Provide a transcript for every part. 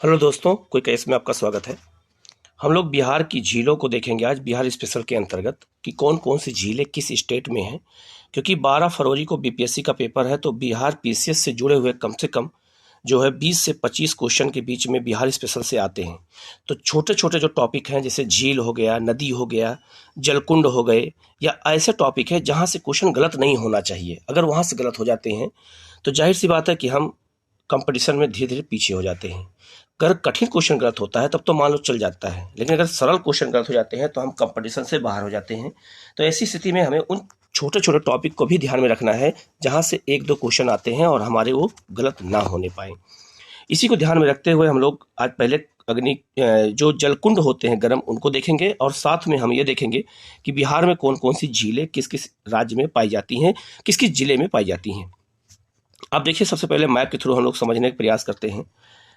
Hello दोस्तों, quick case में आपका स्वागत है। हम लोग बिहार की झीलों को देखेंगे आज बिहार स्पेशल के अंतर्गत कि कौन कौन सी झीलें किस स्टेट में हैं। क्योंकि 12 फरवरी को बीपीएससी का पेपर है, तो बिहार पीसीएस से जुड़े हुए कम से कम जो है 20 से 25 क्वेश्चन के बीच में बिहार स्पेशल से आते हैं। तो छोटे छोटे जो टॉपिक हैं, जैसे झील हो गया, नदी हो गया, जलकुंड हो गए, या ऐसे टॉपिक है जहाँ से क्वेश्चन गलत नहीं होना चाहिए। अगर वहाँ से गलत हो जाते हैं तो जाहिर सी बात है कि हम कंपटीशन में धीरे धीरे पीछे हो जाते हैं। अगर कठिन क्वेश्चन गलत होता है तब तो मान लो चल जाता है, लेकिन अगर सरल क्वेश्चन गलत हो जाते हैं तो हम कंपटीशन से बाहर हो जाते हैं। तो ऐसी स्थिति में हमें उन छोटे छोटे टॉपिक को भी ध्यान में रखना है जहाँ से एक दो क्वेश्चन आते हैं और हमारे वो गलत ना होने पाए। इसी को ध्यान में रखते हुए हम लोग आज पहले जो जलकुंड होते हैं गर्म, उनको देखेंगे, और साथ में हम ये देखेंगे कि बिहार में कौन कौन सी झीलें किस किस राज्य में पाई जाती हैं, किस किस जिले में पाई जाती हैं। अब देखिए, सबसे पहले मैप के थ्रू हम लोग समझने का प्रयास करते हैं,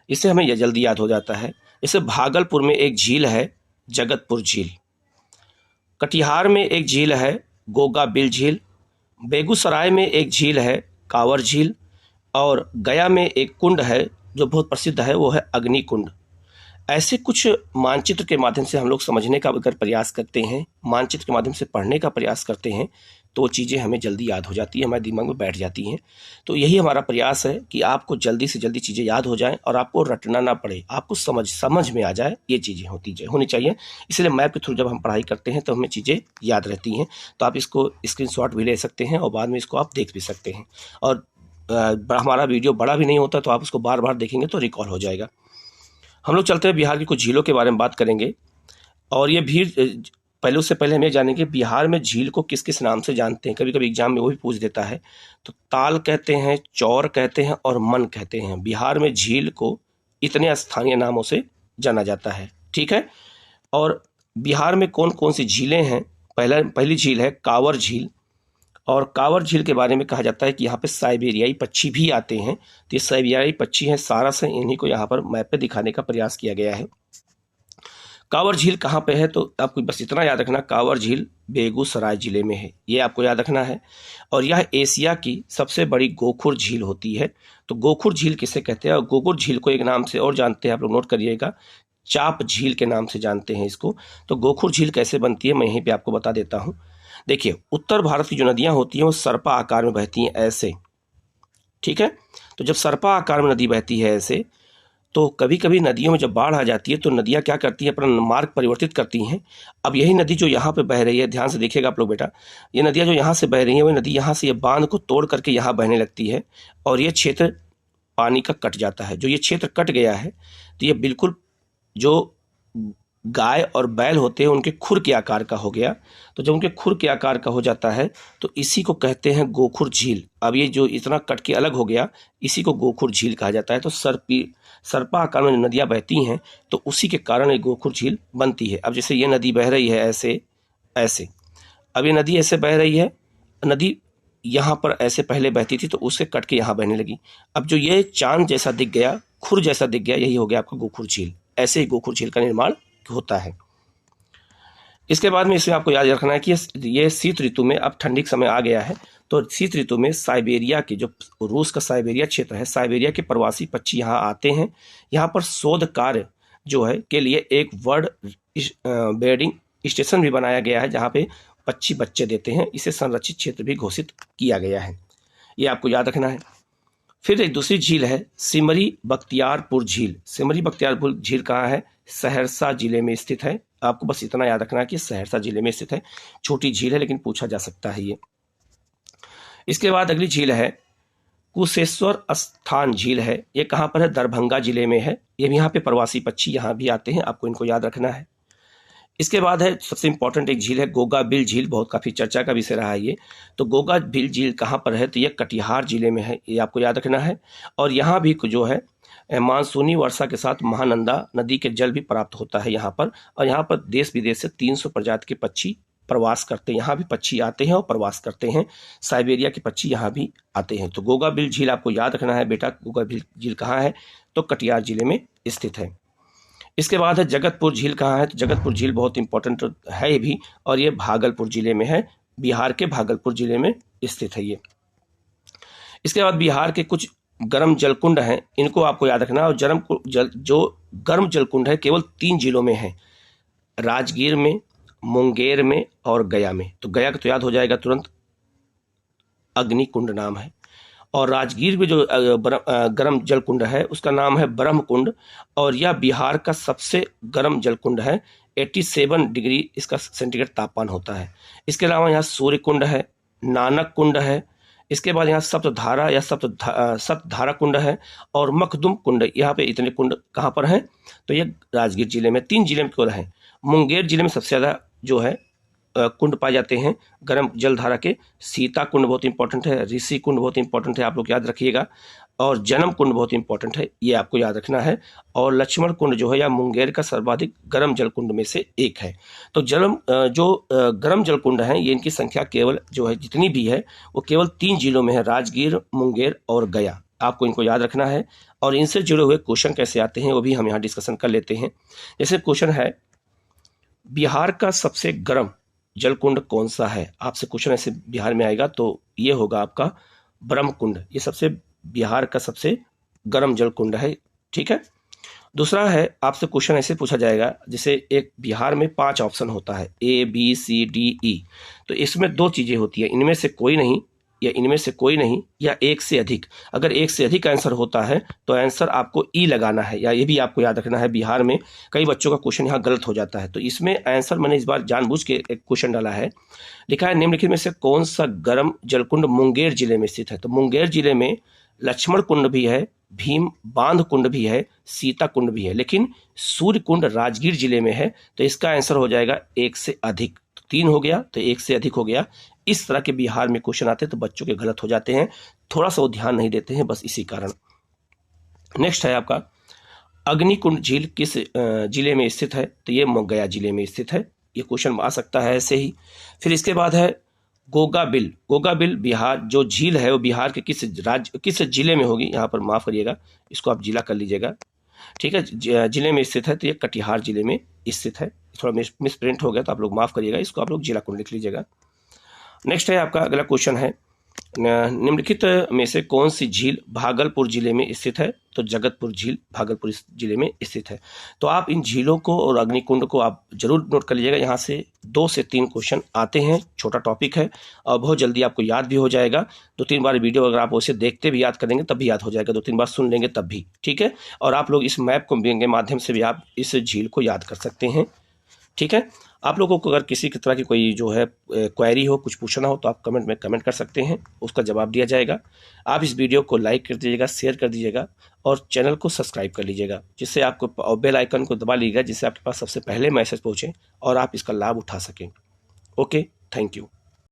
इससे हमें यह जल्दी याद हो जाता है। जैसे भागलपुर में एक झील है जगतपुर झील, कटिहार में एक झील है गोगा बिल झील, बेगूसराय में एक झील है कांवर झील, और गया में एक कुंड है जो बहुत प्रसिद्ध है, वो है अग्नि कुंड। ऐसे कुछ मानचित्र के माध्यम से हम लोग समझने का अगर प्रयास करते हैं, मानचित्र के माध्यम से पढ़ने का प्रयास करते हैं, तो वो चीज़ें हमें जल्दी याद हो जाती है, हमारे दिमाग में बैठ जाती हैं। तो यही हमारा प्रयास है कि आपको जल्दी से जल्दी चीज़ें याद हो जाएं और आपको रटना ना पड़े, आपको समझ में आ जाए, ये चीज़ें होनी चाहिए। इसलिए मैप के थ्रू जब हम पढ़ाई करते हैं तो हमें चीज़ें याद रहती हैं। तो आप इसको स्क्रीनशॉट भी ले सकते हैं और बाद में इसको आप देख भी सकते हैं। और हमारा वीडियो बड़ा भी नहीं होता, तो आप उसको बार बार देखेंगे तो रिकॉल हो जाएगा। हम लोग चलते हैं, बिहार की कुछ झीलों के बारे में बात करेंगे। और ये भी पहले, उससे पहले हम ये जानेंगे बिहार में झील को किस किस नाम से जानते हैं। कभी कभी एग्जाम में वो भी पूछ देता है। तो ताल कहते हैं, चौर कहते हैं और मन कहते हैं। बिहार में झील को इतने स्थानीय नामों से जाना जाता है, ठीक है। और बिहार में कौन कौन सी झीलें हैं, पहली झील है कांवर झील। और कांवर झील के बारे में कहा जाता है कि यहाँ पे साइबेरियाई पक्षी भी आते हैं। तो ये साइबेरियाई पक्षी हैं सारस हैं, इन्हीं को यहाँ पर मैप पे दिखाने का प्रयास किया गया है। कांवर झील कहाँ पे है, तो आपको बस इतना याद रखना, कांवर झील बेगूसराय जिले में है, ये आपको याद रखना है। और यह एशिया की सबसे बड़ी गोखुर झील होती है। तो गोखुर झील किसे कहते हैं, और गोखुर झील को एक नाम से और जानते हैं, आप लोग नोट करिएगा, चाप झील के नाम से जानते हैं इसको। तो गोखुर झील कैसे बनती है मैं यहीं पे आपको बता देता हूँ। देखिए, उत्तर भारत की जो नदियाँ होती हैं वो सर्पा आकार में बहती हैं ऐसे, ठीक है। तो जब सर्पा आकार में नदी बहती है ऐसे, तो कभी कभी नदियों में जब बाढ़ आ जाती है तो नदियाँ क्या करती हैं, अपना मार्ग परिवर्तित करती हैं। अब यही नदी जो यहाँ पे बह रही है, ध्यान से देखिएगा आप लोग बेटा, ये नदियाँ जो यहाँ से बह रही हैं, वही नदी यहाँ से ये बांध को तोड़ करके यहाँ बहने लगती है, और ये क्षेत्र पानी का कट जाता है। जो ये क्षेत्र कट गया है, तो ये बिल्कुल जो गाय और बैल होते हैं उनके खुर के आकार का हो गया। तो जब उनके खुर के आकार का हो जाता है तो इसी को कहते हैं गोखुर झील। अब ये जो इतना कट के अलग हो गया, इसी को गोखुर झील कहा जाता है। तो सर्पा आकार में नदियाँ बहती हैं तो उसी के कारण ये गोखुर झील बनती है। अब जैसे ये नदी बह रही है ऐसे ऐसे, अब ये नदी ऐसे बह रही है, नदी यहाँ पर ऐसे पहले बहती थी तो उससे कट के यहाँ बहने लगी। अब जो ये चांद जैसा दिख गया, खुर जैसा दिख गया, यही हो गया आपका गोखुर झील। ऐसे ही गोखुर झील का निर्माण होता है। इसके बाद में इसमें आपको याद रखना है कि ये शीत ऋतु में, अब ठंडी का समय आ गया है, तो शीत ऋतु में साइबेरिया के, जो रूस का साइबेरिया क्षेत्र है, साइबेरिया के प्रवासी पक्षी यहाँ आते हैं। यहाँ पर शोध कार्य जो है के लिए एक बर्ड ब्रीडिंग स्टेशन भी बनाया गया है, जहाँ पे पक्षी बच्चे देते हैं। इसे संरक्षित क्षेत्र भी घोषित किया गया है, ये आपको याद रखना है। फिर एक दूसरी झील है सिमरी बख्तियारपुर झील। सिमरी बख्तियारपुर झील कहाँ है, सहरसा जिले में स्थित है। आपको बस इतना याद रखना है कि सहरसा जिले में स्थित है। छोटी झील है लेकिन पूछा जा सकता है ये। इसके बाद अगली झील है कुशेश्वर स्थान झील है। ये कहाँ पर है, दरभंगा जिले में है। ये भी यहाँ पे प्रवासी पक्षी यहाँ भी आते हैं, आपको इनको याद रखना है। इसके बाद है सबसे इंपॉर्टेंट एक झील है गोगा बिल झील, बहुत काफ़ी चर्चा का विषय रहा है ये। तो गोगा बिल झील कहाँ पर है, तो ये कटिहार जिले में है, ये आपको याद रखना है। और यहाँ भी जो है मानसूनी वर्षा के साथ महानंदा नदी के जल भी प्राप्त होता है यहाँ पर। और यहाँ पर देश विदेश से 300 प्रजाति के पक्षी प्रवास करते हैं, यहाँ भी पक्षी आते हैं और प्रवास करते हैं। साइबेरिया के पक्षी यहाँ भी आते हैं। तो गोगा बिल झील आपको याद रखना है बेटा। गोगा बिल झील कहाँ है, तो कटिहार जिले में स्थित है। इसके बाद है जगतपुर झील कहाँ है, तो जगतपुर झील बहुत इंपॉर्टेंट है भी, और ये भागलपुर जिले में है, बिहार के भागलपुर जिले में स्थित है ये। इसके बाद बिहार के कुछ गर्म जलकुंड हैं इनको आपको याद रखना। और जो गर्म जलकुंड है केवल 3 जिलों में है, राजगीर में, मुंगेर में और गया में। तो गया का तो याद हो जाएगा तुरंत, अग्निकुंड नाम है। और राजगीर में जो गर्म जलकुंड है उसका नाम है ब्रह्मकुंड, और यह बिहार का सबसे गर्म जलकुंड है। 87 डिग्री इसका सेंटीग्रेड तापमान होता है। इसके अलावा यहाँ सूर्य कुंड है, नानक कुंड है, इसके बाद यहाँ सप्तधारा या सप्तधारा कुंड है, और मखदुम कुंड। यहाँ पे इतने कुंड कहाँ पर हैं? तो ये राजगीर जिले में 3 जिले में केवल हैं। मुंगेर जिले में सबसे ज़्यादा जो है कुंड पाए जाते हैं गर्म जलधारा के। सीता कुंड बहुत इंपॉर्टेंट है, ऋषि कुंड बहुत इंपॉर्टेंट है, आप लोग याद रखिएगा। और जन्म कुंड बहुत इंपॉर्टेंट है, ये आपको याद रखना है। और लक्ष्मण कुंड जो है या मुंगेर का सर्वाधिक गर्म जल कुंड में से एक है। तो गर्म जल कुंड हैं ये, इनकी संख्या केवल जो है जितनी भी है वो केवल 3 जिलों में है, राजगीर, मुंगेर और गया। आपको इनको याद रखना है। और इनसे जुड़े हुए क्वेश्चन कैसे आते हैं वो भी हम यहाँ डिस्कशन कर लेते हैं। जैसे क्वेश्चन है, बिहार का सबसे गर्म जलकुंड कौन सा है? आपसे क्वेश्चन ऐसे बिहार में आएगा तो ये होगा आपका ब्रह्मकुंड। ये सबसे बिहार का सबसे गर्म जलकुंड है, ठीक है। दूसरा है, आपसे क्वेश्चन ऐसे पूछा जाएगा, जैसे एक बिहार में 5 ऑप्शन होता है, A B C D E। तो इसमें 2 चीजें होती है, इनमें से कोई नहीं या इनमें से कोई नहीं या एक से अधिक। अगर एक से अधिक आंसर होता है तो आंसर आपको ई लगाना है, या ये भी आपको याद रखना है। बिहार में कई बच्चों का क्वेश्चन यहाँ गलत हो जाता है, तो इसमें आंसर मैंने इस बार जानबूझ के एक क्वेश्चन डाला है। लिखा है, निम्नलिखित में से कौन सा गर्म जलकुंड मुंगेर जिले में स्थित है? तो मुंगेर जिले में लक्ष्मण कुंड भी है, भीम बांध कुंड भी है, सीता कुंड भी है, लेकिन सूर्य कुंड राजगीर जिले में है। तो इसका आंसर हो जाएगा 1 से अधिक। 3 हो गया तो 1 से अधिक हो गया। इस तरह के बिहार में क्वेश्चन आते हैं तो बच्चों के गलत हो जाते हैं, थोड़ा सा वो ध्यान नहीं देते हैं, बस इसी कारण। नेक्स्ट है आपका, अग्निकुंड झील किस जिले में स्थित है? तो ये गया जिले में स्थित है। ये क्वेश्चन आ सकता है ऐसे ही। फिर इसके बाद है गोगाबिल। गोगाबिल बिहार जो झील है वो बिहार के किस जिले में होगी? यहाँ पर माफ करिएगा, इसको आप जिला कर लीजिएगा, ठीक है। जिले में स्थित है तो ये कटिहार जिले में स्थित है। थोड़ा मिस प्रिंट हो गया तो आप लोग माफ करिएगा, इसको आप लोग जिला कुंड लिख लीजिएगा। नेक्स्ट है आपका अगला क्वेश्चन है, निम्नलिखित में से कौन सी झील भागलपुर जिले में स्थित है? तो जगतपुर झील भागलपुर जिले में स्थित है। तो आप इन झीलों को और अग्निकुंड को आप जरूर नोट कर लीजिएगा। यहाँ से 2 से 3 क्वेश्चन आते हैं, छोटा टॉपिक है और बहुत जल्दी आपको याद भी हो जाएगा। 2-3 बार वीडियो अगर आप उसे देखते भी याद करेंगे तब भी याद हो जाएगा, 2-3 बार सुन लेंगे तब भी, ठीक है। और आप लोग इस मैप के माध्यम से भी आप इस झील को याद कर सकते हैं, ठीक है। आप लोगों को अगर किसी तरह की कोई जो है क्वेरी हो, कुछ पूछना हो तो आप कमेंट में कमेंट कर सकते हैं, उसका जवाब दिया जाएगा। आप इस वीडियो को लाइक कर दीजिएगा, शेयर कर दीजिएगा और चैनल को सब्सक्राइब कर लीजिएगा, जिससे आपको बेल आइकन को दबा लीजिएगा, जिससे आपके पास सबसे पहले मैसेज पहुंचे और आप इसका लाभ उठा सकें। Okay, thank you.